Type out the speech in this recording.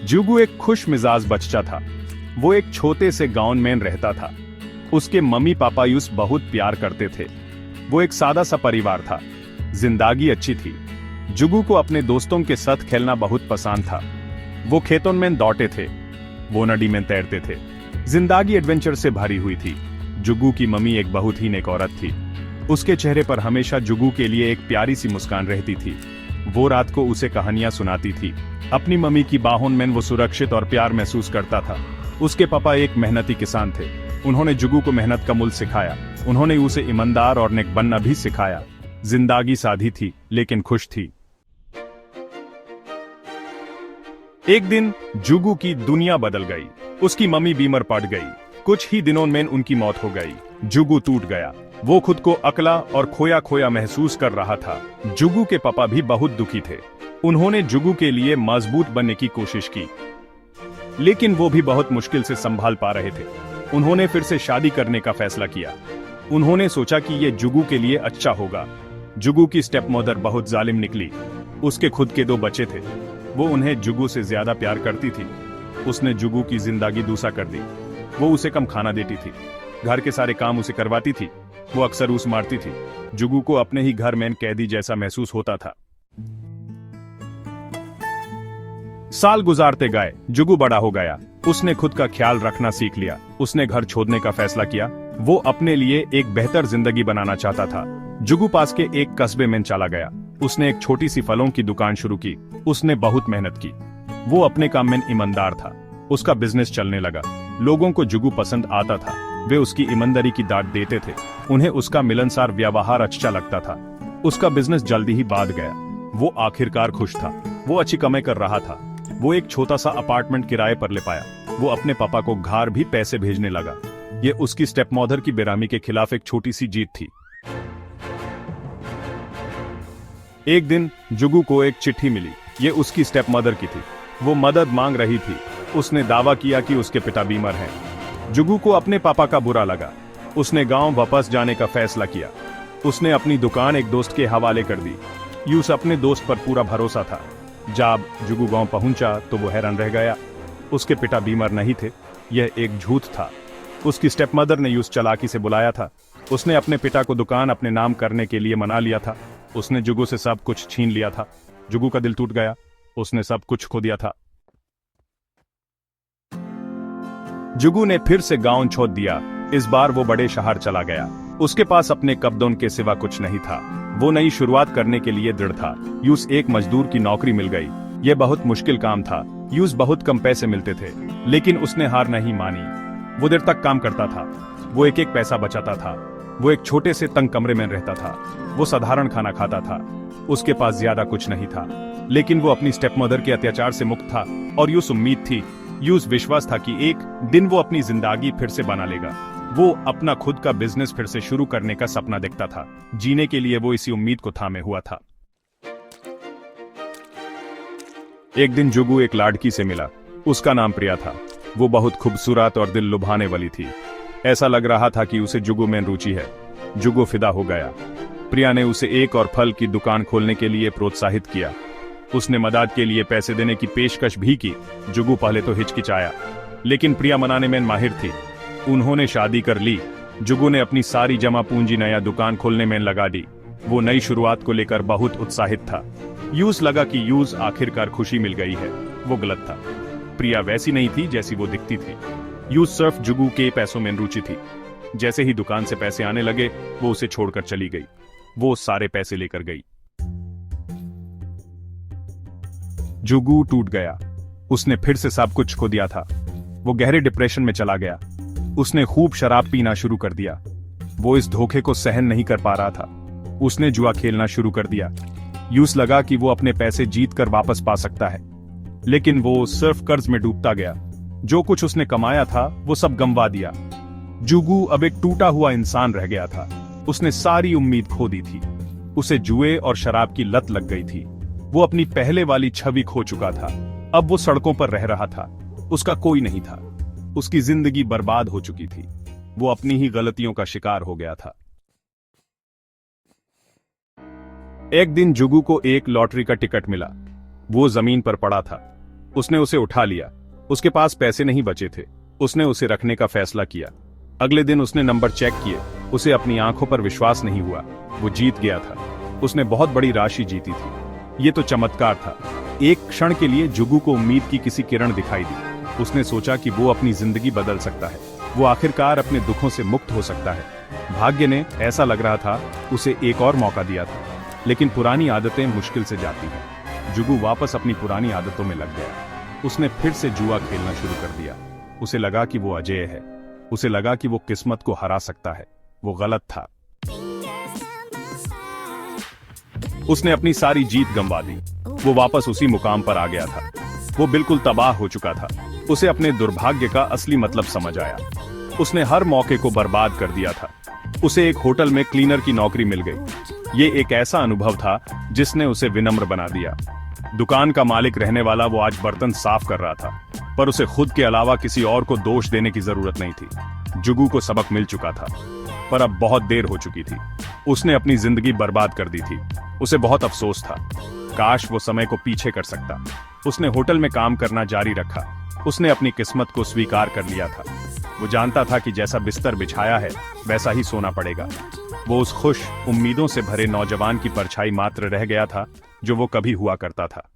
जुगू एक खुश मिजाज बच्चा था। वो एक छोटे से गांव में रहता था। उसके मम्मी पापा यूस बहुत प्यार करते थे। वो एक सादा सा परिवार था। जिंदगी अच्छी थी। जुगू को अपने दोस्तों के साथ खेलना बहुत पसंद था। वो खेतों में दौड़ते थे, वो नदी में तैरते थे। जिंदगी एडवेंचर से भरी हुई थी। जुगू की मम्मी एक बहुत ही नेक औरत थी। उसके चेहरे पर हमेशा जुगू के लिए एक प्यारी सी मुस्कान रहती थी। वो रात को उसे कहानियां सुनाती थी। अपनी मम्मी की बाहों में वो सुरक्षित और प्यार महसूस करता था। उसके पापा एक मेहनती किसान थे। उन्होंने जुगू को मेहनत का मूल्य सिखाया। उन्होंने उसे ईमानदार और नेक बनना भी सिखाया। जिंदगी सादी थी लेकिन खुश थी। एक दिन जुगू की दुनिया बदल गई। उसकी मम्मी बीमार पड़ गई। कुछ ही दिनों में उनकी मौत हो गई। जुगू टूट गया। वो खुद को अकेला और खोया खोया महसूस कर रहा था। जुगू के पापा भी बहुत दुखी थे। उन्होंने जुगू के लिए मजबूत बनने की कोशिश की, लेकिन वो भी बहुत मुश्किल से संभाल पा रहे थे। उन्होंने फिर से शादी करने का फैसला किया। उन्होंने सोचा कि ये जुगू के लिए अच्छा होगा। जुगू की स्टेप मदर बहुत जालिम निकली। उसके खुद के 2 बच्चे थे। वो उन्हें जुगू से ज्यादा प्यार करती थी। उसने जुगू की जिंदगी दूसा कर दी। वो उसे कम खाना देती थी। घर के सारे काम उसे करवाती थी। वो अक्सर उसे मारती थी। जुगू को अपने ही घर में कैदी जैसा महसूस होता था। साल गुजारते गए। जुगू बड़ा हो गया। उसने खुद का ख्याल रखना सीख लिया। उसने घर छोड़ने का फैसला किया। वो अपने लिए एक बेहतर जिंदगी बनाना चाहता था। जुगू पास के एक कस्बे में चला गया। उसने एक छोटी सी फलों की दुकान शुरू की। उसने बहुत मेहनत की। वो अपने काम में ईमानदार था। उसका बिजनेस चलने लगा। लोगों को जुगू पसंद आता था। वे उसकी ईमानदारी की दाद देते थे। उन्हें उसका मिलनसार व्यवहार अच्छा लगता था। उसका बिजनेस जल्दी ही बढ़ गया। वो आखिरकार खुश था। वो अच्छी कमाई कर रहा था। वो एक छोटा सा अपार्टमेंट किराए पर ले पाया। वो अपने पापा को घर भी पैसे भेजने लगा। ये उसकी स्टेप मदर की बेरामी के खिलाफ एक छोटी सी जीत थी। एक दिन जुगू को एक चिट्ठी मिली। ये उसकी स्टेप मदर की थी। वो मदद मांग रही थी। उसने दावा किया कि उसके पिता बीमार हैं। जुगू को अपने पापा का बुरा लगा। उसने गांव वापस जाने का फैसला किया। उसने अपनी दुकान एक दोस्त के हवाले कर दी। यूस अपने दोस्त पर पूरा भरोसा था। जब जुगू गांव पहुंचा तो वो हैरान रह गया। उसके पिता बीमार नहीं थे। यह एक झूठ था। उसकी स्टेप मदर ने यूस चालाकी से बुलाया था। उसने अपने पिता को दुकान अपने नाम करने के लिए मना लिया था। उसने जुगू से सब कुछ छीन लिया था। जुगू का दिल टूट गया। उसने सब कुछ खो दिया था। जुगू ने फिर से गांव छोड़ दिया। इस बार वो बड़े शहर चला गया। उसके पास अपने कब्जों के सिवा कुछ नहीं था। वो नई शुरुआत करने के लिए दृढ़ था। यूस एक मजदूर की नौकरी मिल गई। यह बहुत मुश्किल काम था। यूस बहुत कम पैसे मिलते थे, लेकिन उसने हार नहीं मानी। वो देर तक काम करता था। वो एक एक पैसा बचाता था। वो एक छोटे से तंग कमरे में रहता था। वो साधारण खाना खाता था। उसके पास ज्यादा कुछ नहीं था, लेकिन वो अपनी स्टेप मदर के अत्याचार से मुक्त था। और यूस उम्मीद थी, यूस विश्वास था कि एक दिन वो अपनी जिंदगी फिर से बना लेगा। वो अपना खुद का बिजनेस फिर से शुरू करने का सपना देखता था। जीने के लिए वो इसी उम्मीद को थामे हुआ था। एक दिन जुगू एक लड़की से मिला। उसका नाम प्रिया था। वो बहुत खूबसूरत और दिल लुभाने वाली थी। ऐसा लग रहा था कि उसे जुगू में रुचि है। जुगू फिदा हो गया। प्रिया ने उसे एक और फल की दुकान खोलने के लिए प्रोत्साहित किया। उसने मदद के लिए पैसे देने की पेशकश भी की। जुगू पहले तो हिचकिचाया, लेकिन प्रिया मनाने में माहिर थी। उन्होंने शादी कर ली। जुगू ने अपनी सारी जमा पूंजी नया दुकान खोलने में लगा दी। वो नई शुरुआत को लेकर बहुत उत्साहित था। यूस लगा कि यूस आखिरकार खुशी मिल गई है। वो गलत था। प्रिया वैसी नहीं थी जैसी वो दिखती थी। यूस सिर्फ जुगू के पैसों में रुचि थी। जैसे ही दुकान से पैसे आने लगे, वो उसे छोड़कर चली गई। वो सारे पैसे लेकर गई। जुगू टूट गया। उसने फिर से सब कुछ खो दिया था। वो गहरे डिप्रेशन में चला गया। उसने खूब शराब पीना शुरू कर दिया। वो इस धोखे को सहन नहीं कर पा रहा था। उसने जुआ खेलना शुरू कर दिया। यूस लगा कि वो अपने पैसे जीत कर वापस पा सकता है, लेकिन वो सिर्फ कर्ज में डूबता गया। जो कुछ उसने कमाया था वो सब गंवा दिया। जुगू अब एक टूटा हुआ इंसान रह गया था। उसने सारी उम्मीद खो दी थी। उसे जुए और शराब की लत लग गई थी। वो अपनी पहले वाली छवि खो चुका था। अब वो सड़कों पर रह रहा था। उसका कोई नहीं था। उसकी जिंदगी बर्बाद हो चुकी थी। वो अपनी ही गलतियों का शिकार हो गया था। एक दिन जुगू को एक लॉटरी का टिकट मिला। वो जमीन पर पड़ा था। उसने उसे उठा लिया। उसके पास पैसे नहीं बचे थे। उसने उसे रखने का फैसला किया। अगले दिन उसने नंबर चेक किए। उसे अपनी आंखों पर विश्वास नहीं हुआ। वो जीत गया था। उसने बहुत बड़ी राशि जीती थी। ये तो चमत्कार था। एक क्षण के लिए जुगू को उम्मीद की किसी किरण दिखाई दी। उसने सोचा कि वो अपनी जिंदगी बदल सकता है। वो आखिरकार अपने दुखों से मुक्त हो सकता है। भाग्य ने, ऐसा लग रहा था, उसे एक और मौका दिया था। लेकिन पुरानी आदतें मुश्किल से जाती हैं। जुगू वापस अपनी पुरानी आदतों में लग गया। उसने फिर से जुआ खेलना शुरू कर दिया। उसे लगा कि वो अजेय है। उसे लगा कि वो किस्मत को हरा सकता है। वो गलत था। उसने अपनी सारी जीत गंवा दी। वो वापस उसी मुकाम पर आ गया था। वो बिल्कुल तबाह हो चुका था। उसे अपने दुर्भाग्य का असली मतलब समझ आया। उसने हर मौके को बर्बाद कर दिया था। उसे एक होटल में क्लीनर की नौकरी मिल गई। ये एक ऐसा अनुभव था जिसने उसे विनम्र बना दिया। दुकान का मालिक रहने वाला वो आज बर्तन साफ कर रहा था, पर उसे खुद के अलावा किसी और को दोष देने की जरूरत नहीं थी। जुगू को सबक मिल चुका था, पर अब बहुत देर हो चुकी थी। उसने अपनी जिंदगी बर्बाद कर दी थी। उसे बहुत अफसोस था। काश वो समय को पीछे कर सकता। उसने होटल में काम करना जारी रखा। उसने अपनी किस्मत को स्वीकार कर लिया था। वो जानता था कि जैसा बिस्तर बिछाया है वैसा ही सोना पड़ेगा। वो उस खुश, उम्मीदों से भरे नौजवान की परछाई मात्र रह गया था जो वो कभी हुआ करता था।